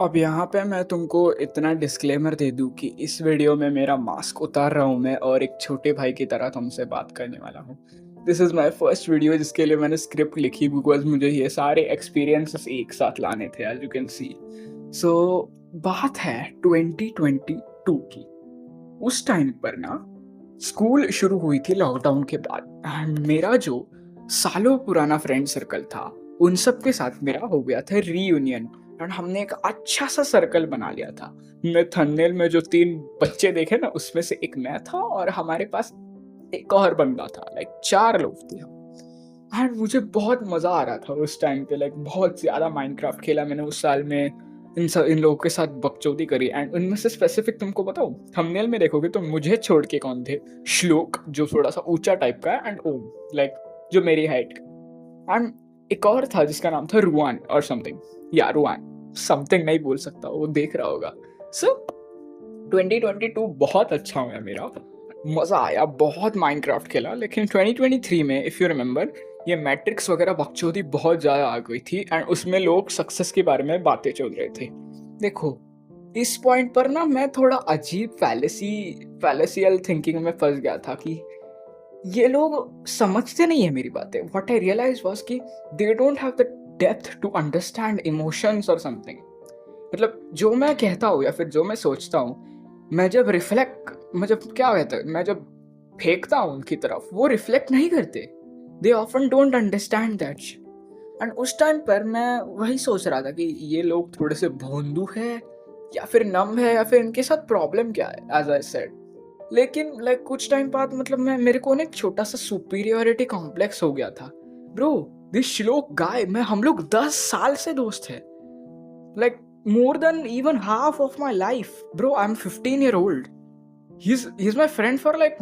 अब यहाँ पे मैं तुमको इतना डिस्क्लेमर दे दूँ कि इस वीडियो में मेरा मास्क उतार रहा हूँ मैं और एक छोटे भाई की तरह तुमसे बात करने वाला हूँ। This is my first video जिसके लिए मैंने स्क्रिप्ट लिखी बिकॉज़ मुझे ये सारे एक्सपीरियंसेस एक साथ लाने थे एज़ यू कैन सी। सो बात है 2022 की। उस टाइम पर ना स्कूल शुरू हुई थी लॉकडाउन के बाद एंड मेरा जो सालों पुराना फ्रेंड सर्कल था, उन सब के साथ मेरा हो गया था रीयूनियन एंड हमने एक अच्छा सा सर्कल बना लिया था। मैं थंबनेल में जो 3 बच्चे देखे ना, उसमें से एक मैं था और हमारे पास एक और बंदा था, लाइक 4 लोग थे हम। एंड मुझे बहुत मज़ा आ रहा था उस टाइम पे, लाइक बहुत ज़्यादा माइनक्राफ्ट खेला मैंने उस साल में। इन लोगों के साथ बकचोदी करी एंड उनमें से स्पेसिफिक तुमको बताऊँ, थंबनेल में देखोगे तो मुझे छोड़ के कौन थे? श्लोक जो थोड़ा-सा ऊँचा टाइप का है एंड ओम लाइक जो मेरी हाइट का। एंड एक और था जिसका नाम था रुआन और समथिंग, या रुआन, समथिंग नहीं बोल सकता, वो देख रहा होगा। सो 2022 बहुत अच्छा हुआ मेरा, मज़ा आया, बहुत माइनक्राफ्ट खेला। लेकिन 2023 में इफ़ यू रिमेंबर, ये मैट्रिक्स वगैरह बकचोदी बहुत ज़्यादा आ गई थी एंड उसमें लोग सक्सेस के बारे में बातें चल रहे थे। देखो, इस पॉइंट पर ना मैं थोड़ा अजीब फैलेसियल थिंकिंग में फँस गया था कि ये लोग समझते नहीं है मेरी बातें। व्हाट आई रियलाइज़ वाज़ कि they don't have the depth to understand emotions और समथिंग। मतलब जो मैं कहता हूँ या फिर जो मैं सोचता हूँ, मैं जब क्या कहता है, मैं जब फेंकता हूँ उनकी तरफ, वो रिफ्लेक्ट नहीं करते। They often don't understand that and उस टाइम पर मैं वही सोच रहा था कि ये लोग थोड़े से भोंदू है या फिर नम है या फिर इनके साथ प्रॉब्लम क्या है, एज आई सेड। लेकिन लाइक कुछ टाइम बाद मतलब मैं मेरे को ना एक छोटा सा सुपीरियोरिटी कॉम्प्लेक्स हो गया था। ब्रो, दिस श्लोक गाय, मैं हम लोग 10 साल से दोस्त है, like more than even half of my life, bro. I'm 15 year old. He's my friend for like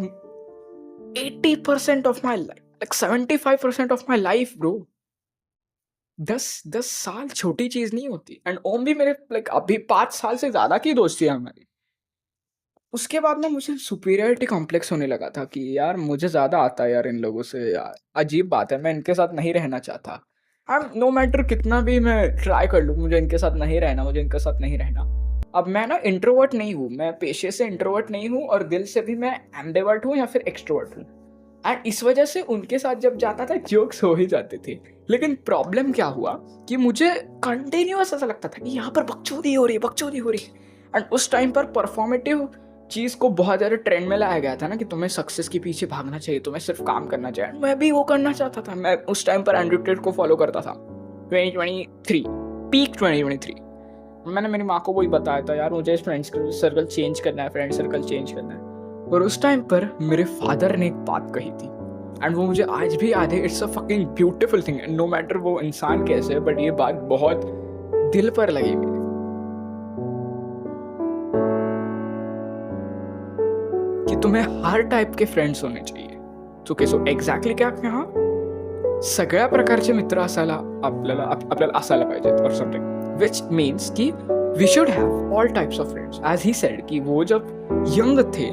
80% of my life, like 75% of my life, bro. 10 साल छोटी चीज नहीं होती एंड ओम भी मेरे लाइक अभी 5 साल से ज्यादा की दोस्ती है हमारी। उसके बाद ना मुझे सुपीरियरिटी कॉम्प्लेक्स होने लगा था कि यार मुझे ज़्यादा आता है यार इन लोगों से, यार अजीब बात है, मैं इनके साथ नहीं रहना चाहता। नो मैटर कितना भी मैं ट्राई कर लूँ, मुझे इनके साथ नहीं रहना, मुझे इनके साथ नहीं रहना। अब मैं ना इंट्रोवर्ट नहीं हूँ, मैं पेशे से इंट्रोवर्ट नहीं हूँ और दिल से भी मैं एम्बिवर्ट हूँ या फिर एक्सट्रोवर्ट हूँ। एंड इस वजह से उनके साथ जब जाता था जोक्स हो ही जाते थे। लेकिन प्रॉब्लम क्या हुआ कि मुझे कंटिन्यूअस ऐसा लगता था कि यहाँ पर बकचोदी हो रही है, बकचोदी हो रही है। एंड उस टाइम पर परफॉर्मेटिव चीज़ को बहुत ज़्यादा ट्रेंड में लाया गया था ना कि तुम्हें सक्सेस के पीछे भागना चाहिए, तुम्हें सिर्फ काम करना चाहिए। मैं भी वो करना चाहता था। मैं उस टाइम पर एंड्रयू टेट को फॉलो करता था, 2023, पीक 2023। मैंने मेरी माँ को वही बताया था, यार मुझे फ्रेंड्स सर्कल चेंज करना है, फ्रेंड सर्कल चेंज करना है। और उस टाइम पर मेरे फादर ने एक बात कही थी एंड वो मुझे आज भी याद है। It's a fucking beautiful thing, no matter वो इंसान कैसे है, बट ये बात बहुत दिल पर लगी मेरे कि तुम्हें हर टाइप के फ्रेंड्स होणे चाहिए। सो एक्झॅक्टली काय हा, सगळ्या प्रकारचे मित्र आपल्याला असायला पाहिजेत और समथिंग, विच मीन्स कि we should have all types of friends. As he said कि वो जब यंग थे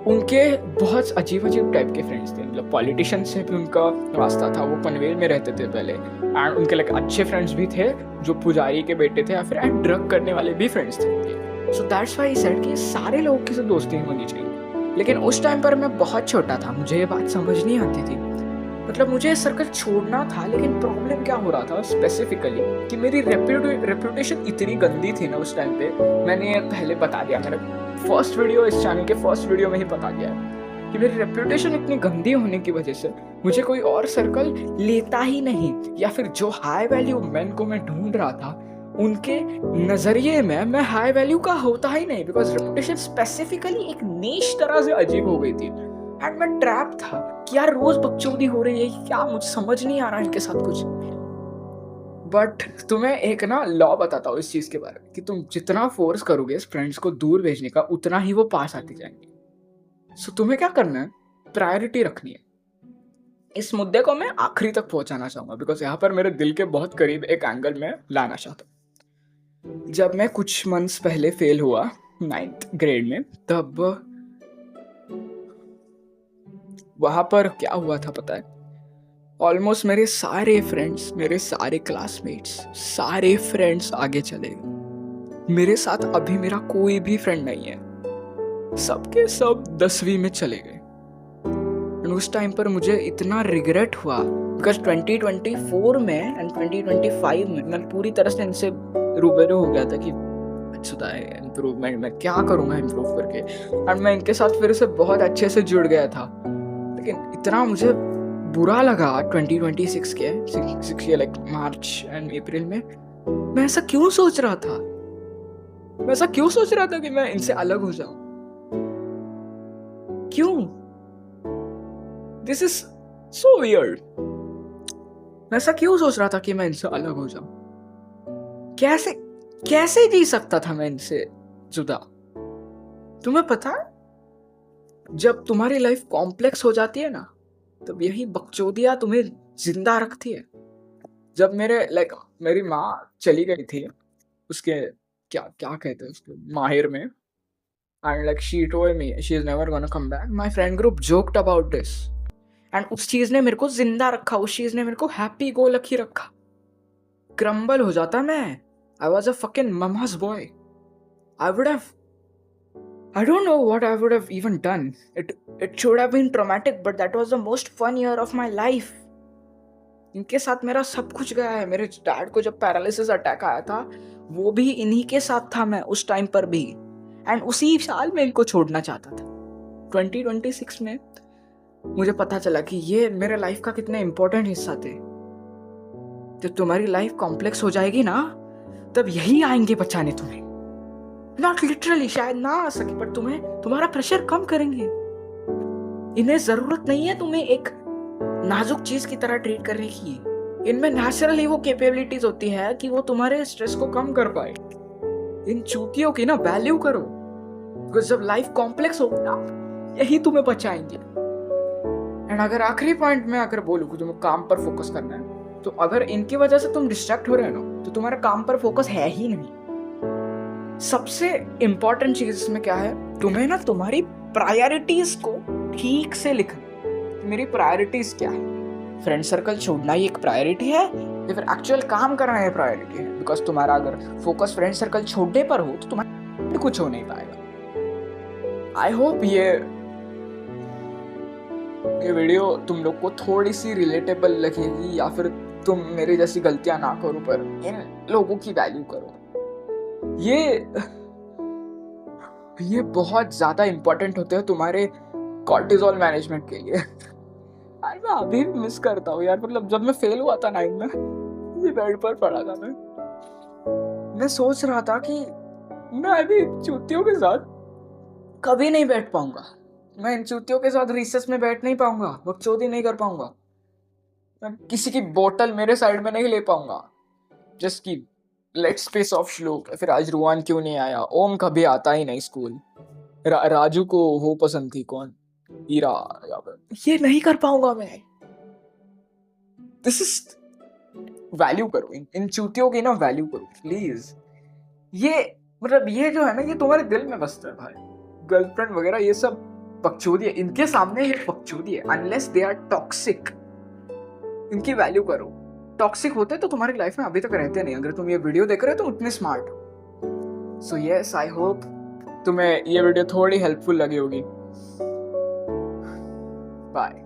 उनके बहुत अजीब अजीब टाइप के फ्रेंड्स थे। मतलब पॉलिटिशियन से भी उनका रास्ता था, वो पनवेल में रहते थे पहले एंड उनके लाइक अच्छे फ्रेंड्स भी थे जो पुजारी के बेटे थे या फिर एंड ड्रग करने वाले भी फ्रेंड्स थे। So that's why he said कि सारे लोगों की दोस्ती होनी चाहिए। लेकिन उस टाइम पर मैं बहुत छोटा था, मुझे ये बात समझ नहीं आती थी। मतलब मुझे सर्कल छोड़ना था, लेकिन प्रॉब्लम क्या हो रहा था स्पेसिफिकली कि मेरी रेप्यूटेशन इतनी गंदी थी ना उस टाइम पे। मैंने पहले बता दिया, मेरा फर्स्ट वीडियो इस चैनल के फर्स्ट वीडियो में ही बता दिया है कि मेरी रेप्यूटेशन इतनी गंदी होने की वजह से मुझे कोई और सर्कल लेता ही नहीं, या फिर जो हाई वैल्यू मैन को मैं ढूंढ रहा था उनके नजरिए में मैं हाई वैल्यू का होता ही नहीं, बिकॉज रेपुटेशन स्पेसिफिकली एक नीश तरह से अजीब हो गई थी एंड मैं ट्रैप था कि यार रोज बकचोदी हो रही है, क्या मुझे समझ नहीं आ रहा इनके साथ कुछ। बट तुम्हें एक ना लॉ बताता हूँ इस चीज के बारे में कि तुम जितना फोर्स करोगे फ्रेंड्स को दूर भेजने का, उतना ही वो पास आते जाएंगे। सो तुम्हें क्या करना है, प्रायोरिटी रखनी है। इस मुद्दे को मैं आखिरी तक पहुंचाना चाहूंगा बिकॉज यहाँ पर मेरे दिल के बहुत करीब एक एंगल में लाना चाहता हूँ। जब मैं कुछ मंथ्स पहले फेल हुआ 9th ग्रेड में, तब वहां पर क्या हुआ था पता है, ऑलमोस्ट मेरे सारे फ्रेंड्स, मेरे सारे क्लासमेट्स, सारे फ्रेंड्स आगे चले गए। मेरे साथ अभी मेरा कोई भी फ्रेंड नहीं है, सबके सब 10वीं में चले गए। उस टाइम पर मुझे इतना रिग्रेट हुआ बिकॉज 2024 में एंड 2025 में मैं पूरी तरह से इनसे रूबरू हो गया था कि इम्प्रूवमेंट मैं क्या करूँगा इम्प्रूव करके, एंड मैं इनके साथ फिर से बहुत अच्छे से जुड़ गया था। लेकिन इतना मुझे बुरा लगा 2026 के लाइक मार्च एंड अप्रैल में, मैं ऐसा क्यों सोच रहा था, मैं ऐसा क्यों सोच रहा था कि मैं इनसे अलग हो जाऊं, क्यों? This is so weird. मैं ऐसा क्यों सोच रहा था कि मैं इनसे अलग हो जाऊं? कैसे कैसे जी सकता था मैं इनसे जुदा? तुम्हें पता है, जब तुम्हारी लाइफ कॉम्प्लेक्स हो जाती है ना, तब यही बकचोदियां तुम्हें जिंदा रखती है। जब मेरी माँ चली गई थी, उसके क्या क्या कहते हैं उसके माहिर में, and like she told me she is never gonna come back, my friend group joked about this, and उस चीज ने मेरे को जिंदा रखा, उस चीज ने मेरे को हैप्पी गो लकी रखा। क्रम्बल हो जाता मैं, I was a fucking mama's boy. I don't know what I would have even done. It should have been traumatic, but that was the most fun year of my life. इनके साथ मेरा सब कुछ गया है। मेरे डैड को जब पैरालिसिस अटैक आया था, वो भी इन्हीं के साथ था मैं उस टाइम पर भी, एंड उसी साल में इनको छोड़ना चाहता था। 2026 में मुझे पता चला कि ये मेरे लाइफ का कितने इंपॉर्टेंट हिस्सा थे। जब तुम्हारी लाइफ कॉम्प्लेक्स हो जाएगी ना, तब यही आएंगे बचाने तुम्हें। नॉट लिटरली, शायद ना आ सके, पर तुम्हारा प्रेशर कम करेंगे। इन्हें जरूरत नहीं है तुम्हें एक नाजुक चीज की तरह ट्रीट करने की। इनमें नेचुरली वो कैपेबिलिटीज होती है कि वो तुम्हारे स्ट्रेस को कम कर पाए। इन चूतियों की ना वैल्यू करो, बिकॉज जब लाइफ कॉम्प्लेक्स होगी ना, यही तुम्हें बचाएंगे। एंड अगर आखिरी पॉइंट में अगर बोलूं कि तुम्हें काम पर फोकस करना है, तो अगर इनकी वजह से तुम डिस्ट्रैक्ट हो रहे हो ना, तो तुम्हारा काम पर फोकस है ही नहीं। सबसे इंपॉर्टेंट चीज इसमें क्या है, तुम्हें ना तुम्हारी प्रायोरिटीज को ठीक से लिखना। मेरी प्रायोरिटीज क्या है? फ्रेंड सर्कल छोड़ना ही एक प्रायोरिटी है या फिर एक्चुअल काम करना है प्रायोरिटी है? बिकॉज तुम्हारा अगर फोकस फ्रेंड सर्कल छोड़ने पर हो, तो तुम्हारा कुछ हो नहीं पाएगा। आई होप ये वीडियो तुम लोग को थोड़ी सी रिलेटेबल लगेगी, या फिर तुम मेरी जैसी गलतियां ना करो, पर इन लोगों की वैल्यू करो। ये बहुत ज्यादा इंपॉर्टेंट होते हैं तुम्हारे कॉर्टिजोल मैनेजमेंट के लिए। यार मैं अभी भी मिस करता हूँ यार, मतलब जब मैं फेल हुआ था 9 में, ये बेड पर पड़ा था मैं सोच रहा था कि मैं अभी चूतियों के साथ कभी नहीं बैठ पाऊंगा। मैं इन चूतियों के साथ रिसेस में बैठ नहीं पाऊंगा, बकचोदी नहीं कर पाऊंगा, मैं किसी की बोतल मेरे साइड में नहीं ले पाऊंगा। जस्ट की लेट्स फेस ऑफ श्लोक, फिर आज रुआन क्यों नहीं आया, ओम कभी आता ही नहीं स्कूल, राजू को वो पसंद थी कौन, हीरा, ये नहीं कर पाऊंगा मैं। दिस इज वैल्यू करो, इन चूतियों की ना वैल्यू करो प्लीज। ये मतलब ये जो है ना, ये तुम्हारे दिल में बसता है भाई। गर्लफ्रेंड वगैरह ये सब बकचोदी है, इनके सामने ये बकचोदी है, अनलेस दे आर टॉक्सिक। इनकी वैल्यू करो। टॉक्सिक होते तो तुम्हारी लाइफ में अभी तक रहते नहीं। अगर तुम ये वीडियो देख रहे हो तो इतने स्मार्ट हो। सो यस, आई होप तुम्हें ये वीडियो थोड़ी हेल्पफुल लगी होगी। बाय।